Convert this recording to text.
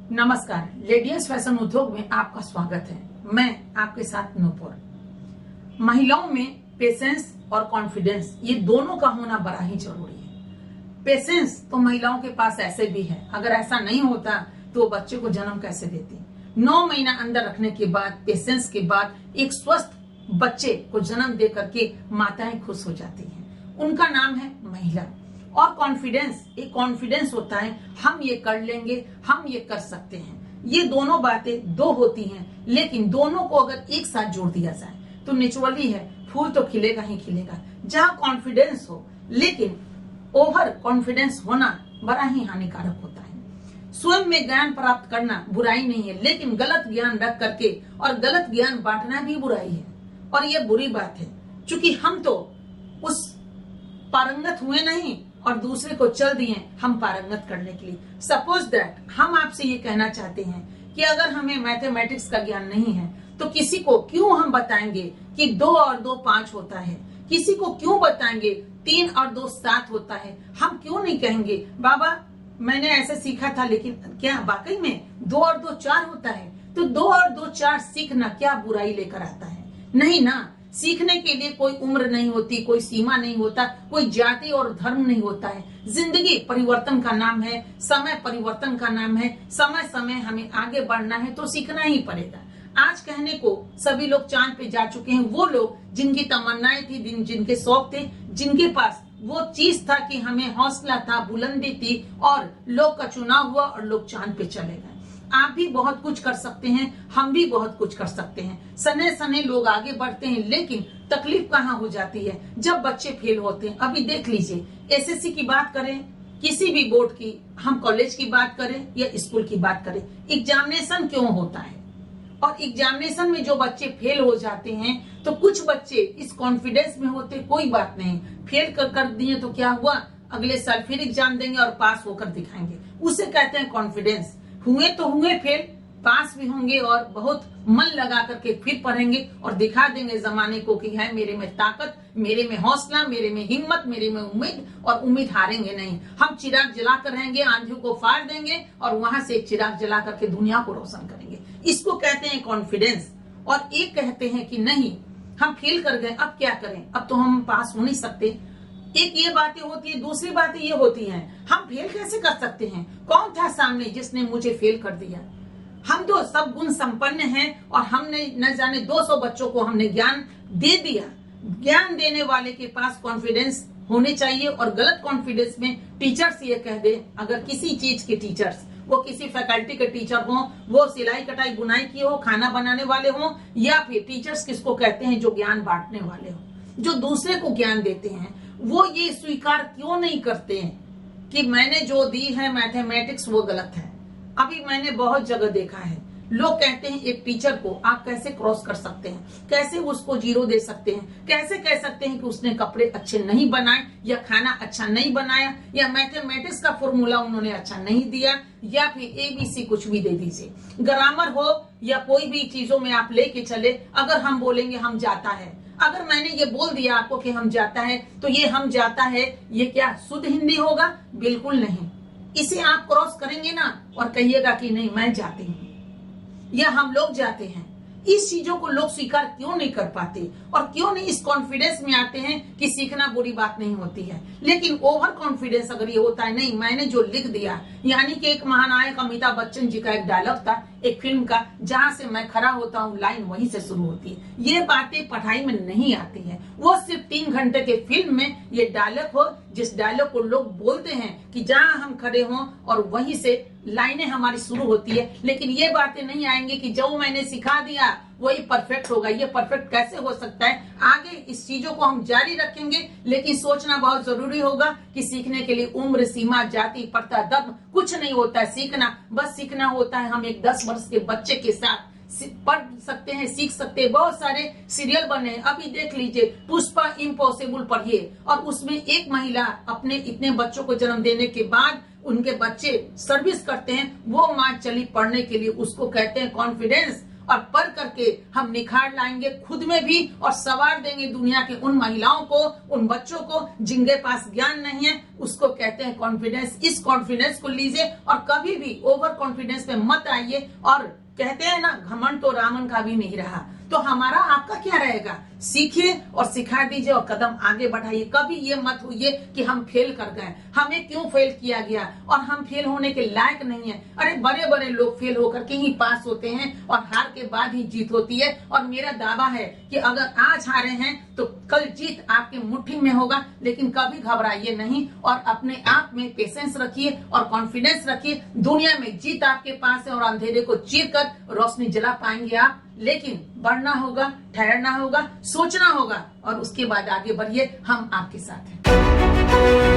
नमस्कार, ladies fashion उद्योग में आपका स्वागत है। मैं आपके साथ नूपुर। महिलाओं में पेशेंस और कॉन्फिडेंस ये दोनों का होना बड़ा ही जरूरी है। पेशेंस तो महिलाओं के पास ऐसे भी है, अगर ऐसा नहीं होता तो वो बच्चे को जन्म कैसे देती। 9 महीना अंदर रखने के बाद, पेशेंस के बाद एक स्वस्थ बच्चे को जन्म दे करके माताएं खुश हो जाती हैं। उनका नाम है महिला। और कॉन्फिडेंस, एक कॉन्फिडेंस होता है हम ये कर लेंगे, हम ये कर सकते हैं। ये दोनों बातें दो होती हैं, लेकिन दोनों को अगर एक साथ जोड़ दिया जाए तो नेचुरली है, फूल तो खिलेगा ही खिलेगा। जहाँ कॉन्फिडेंस हो, लेकिन ओवर कॉन्फिडेंस होना बड़ा ही हानिकारक होता है। स्वयं में ज्ञान प्राप्त करना बुराई नहीं है, लेकिन गलत ज्ञान रख करके और गलत ज्ञान बांटना भी बुराई है, और ये बुरी बात है। क्योंकि हम तो उस पारंगत हुए नहीं और दूसरे को चल दिए हम पारंगत करने के लिए। सपोज दैट हम आपसे ये कहना चाहते हैं कि अगर हमें मैथमेटिक्स का ज्ञान नहीं है तो किसी को क्यों हम बताएंगे कि 2 और 2 5 होता है। किसी को क्यों बताएंगे 3 और 2 7 होता है। हम क्यों नहीं कहेंगे बाबा मैंने ऐसे सीखा था, लेकिन क्या वाकई में 2 और 2 4 होता है। तो 2 और 2 4 सीखना क्या बुराई लेकर आता है? नहीं ना। सीखने के लिए कोई उम्र नहीं होती, कोई सीमा नहीं होता, कोई जाति और धर्म नहीं होता है। जिंदगी परिवर्तन का नाम है, समय परिवर्तन का नाम है। समय समय हमें आगे बढ़ना है तो सीखना ही पड़ेगा। आज कहने को सभी लोग चांद पे जा चुके हैं, वो लोग जिनकी तमन्नाएं थी, जिनके शौक थे, जिनके पास वो चीज था कि हमें हौसला था, बुलंदी थी, और लोग का चुनाव हुआ और लोग चांद पे चले गए। आप भी बहुत कुछ कर सकते हैं, हम भी बहुत कुछ कर सकते हैं। सने सने लोग आगे बढ़ते हैं, लेकिन तकलीफ कहाँ हो जाती है जब बच्चे फेल होते हैं। अभी देख लीजिए, एसएससी की बात करें, किसी भी बोर्ड की, हम कॉलेज की बात करें या स्कूल की बात करें, एग्जामिनेशन क्यों होता है? और एग्जामिनेशन में जो बच्चे फेल हो जाते हैं तो कुछ बच्चे इस कॉन्फिडेंस में होते कोई बात नहीं, फेल कर दिए तो क्या हुआ, अगले साल फिर एग्जाम देंगे और पास होकर दिखाएंगे। उसे कहते हैं कॉन्फिडेंस। हुए तो हुए फेल, पास भी होंगे और बहुत मन लगा करके फिर पढ़ेंगे और दिखा देंगे जमाने को कि है मेरे में ताकत, मेरे में हौसला, मेरे में हिम्मत, मेरे में उम्मीद, और उम्मीद हारेंगे नहीं। हम चिराग जला कर रहेंगे, आंधियों को फाड़ देंगे और वहां से एक चिराग जला करके दुनिया को रोशन करेंगे। इसको कहते हैं कॉन्फिडेंस। और एक कहते हैं कि नहीं हम फेल कर गए, अब क्या करें, अब तो हम पास हो नहीं सकते। एक ये बातें होती है, दूसरी बातें ये होती हैं हम फेल कैसे कर सकते हैं, कौन था सामने जिसने मुझे फेल कर दिया। हम तो सब गुण संपन्न हैं और हमने न जाने 200 बच्चों को हमने ज्ञान दे दिया। ज्ञान देने वाले के पास कॉन्फिडेंस होने चाहिए। और गलत कॉन्फिडेंस में टीचर्स ये कह दे, अगर किसी चीज के टीचर्स, वो किसी फैकल्टी के टीचर हो, वो सिलाई कटाई बुनाई किए हो, खाना बनाने वाले हो, या फिर टीचर्स किसको कहते हैं जो ज्ञान बांटने वाले हो, जो दूसरे को ज्ञान देते हैं, वो ये स्वीकार क्यों नहीं करते हैं कि मैंने जो दी है मैथमेटिक्स वो गलत है। अभी मैंने बहुत जगह देखा है, लोग कहते हैं एक टीचर को आप कैसे क्रॉस कर सकते हैं, कैसे उसको 0 दे सकते हैं, कैसे कह सकते हैं कि उसने कपड़े अच्छे नहीं बनाए, या खाना अच्छा नहीं बनाया, या मैथमेटिक्स का फॉर्मूला उन्होंने अच्छा नहीं दिया, या फिर ABC कुछ भी दे दीजिए। ग्रामर हो या कोई भी चीजों में आप लेके चले, अगर हम बोलेंगे हम जाता है, अगर मैंने ये बोल दिया आपको कि हम जाता है, तो ये हम जाता है ये क्या शुद्ध हिंदी होगा? बिल्कुल नहीं। इसे आप क्रॉस करेंगे ना और कहिएगा कि नहीं मैं जाती हूँ या हम लोग जाते हैं। इस चीजों को लोग स्वीकार क्यों नहीं कर पाते और क्यों नहीं इस कॉन्फिडेंस में आते हैं कि सीखना बुरी बात नहीं होती है। लेकिन ओवर कॉन्फिडेंस अगर ये होता है, नहीं मैंने जो लिख दिया, यानी कि एक महानायक अमिताभ बच्चन जी का एक डायलॉग था एक फिल्म का, जहां से मैं खड़ा होता हूँ लाइन वहीं से शुरू होती है। ये बातें पढ़ाई में नहीं आती है, वो सिर्फ 3 घंटे के फिल्म में ये डायलॉग हो, जिस डायलॉग को लोग बोलते हैं कि जहां हम खड़े हों और वहीं से लाइनें हमारी शुरू होती है। लेकिन ये बातें नहीं आएंगी कि जो मैंने सिखा दिया वही परफेक्ट होगा। ये परफेक्ट कैसे हो सकता है? आगे इस चीजों को हम जारी रखेंगे, लेकिन सोचना बहुत जरूरी होगा कि सीखने के लिए उम्र, सीमा, जाति, प्रथा, धर्म कुछ नहीं होता है। सीखना बस सीखना होता है। हम एक 10 वर्ष के बच्चे के साथ पढ़ सकते हैं, सीख सकते हैं। बहुत सारे सीरियल बने हैं, अभी देख लीजिए पुष्पा इम्पॉसिबल पढ़िए, और उसमें एक महिला अपने इतने बच्चों को जन्म देने के बाद उनके बच्चे सर्विस करते हैं, वो माँ चली पढ़ने के लिए, उसको कहते हैं कॉन्फिडेंस। और पढ़ करके हम निखार लाएंगे खुद में भी और सवार देंगे दुनिया के उन महिलाओं को, उन बच्चों को जिनके पास ज्ञान नहीं है। उसको कहते हैं कॉन्फिडेंस, इस कॉन्फिडेंस को लीजिए और कभी भी ओवर कॉन्फिडेंस पे मत आइए। और कहते हैं ना, घमंड तो रावण का भी नहीं रहा, तो हमारा आपका क्या रहेगा? सीखिए और सिखा दीजिए और कदम आगे बढ़ाइए। कभी ये मत होइए कि हम फेल कर गए, हमें क्यों फेल किया गया और हम फेल होने के लायक नहीं है। अरे बड़े बड़े लोग फेल होकर के ही पास होते हैं और हार के बाद ही जीत होती है। और मेरा दावा है कि अगर आज हारे हैं तो कल जीत आपके मुट्ठी में होगा। लेकिन कभी घबराइए नहीं और अपने आप में पेशेंस रखिए और कॉन्फिडेंस रखिए। दुनिया में जीत आपके पास है और अंधेरे को चीर कर रोशनी जला पाएंगे आप। लेकिन बढ़ना होगा, ठहरना होगा, सोचना होगा और उसके बाद आगे बढ़िए। हम आपके साथ हैं।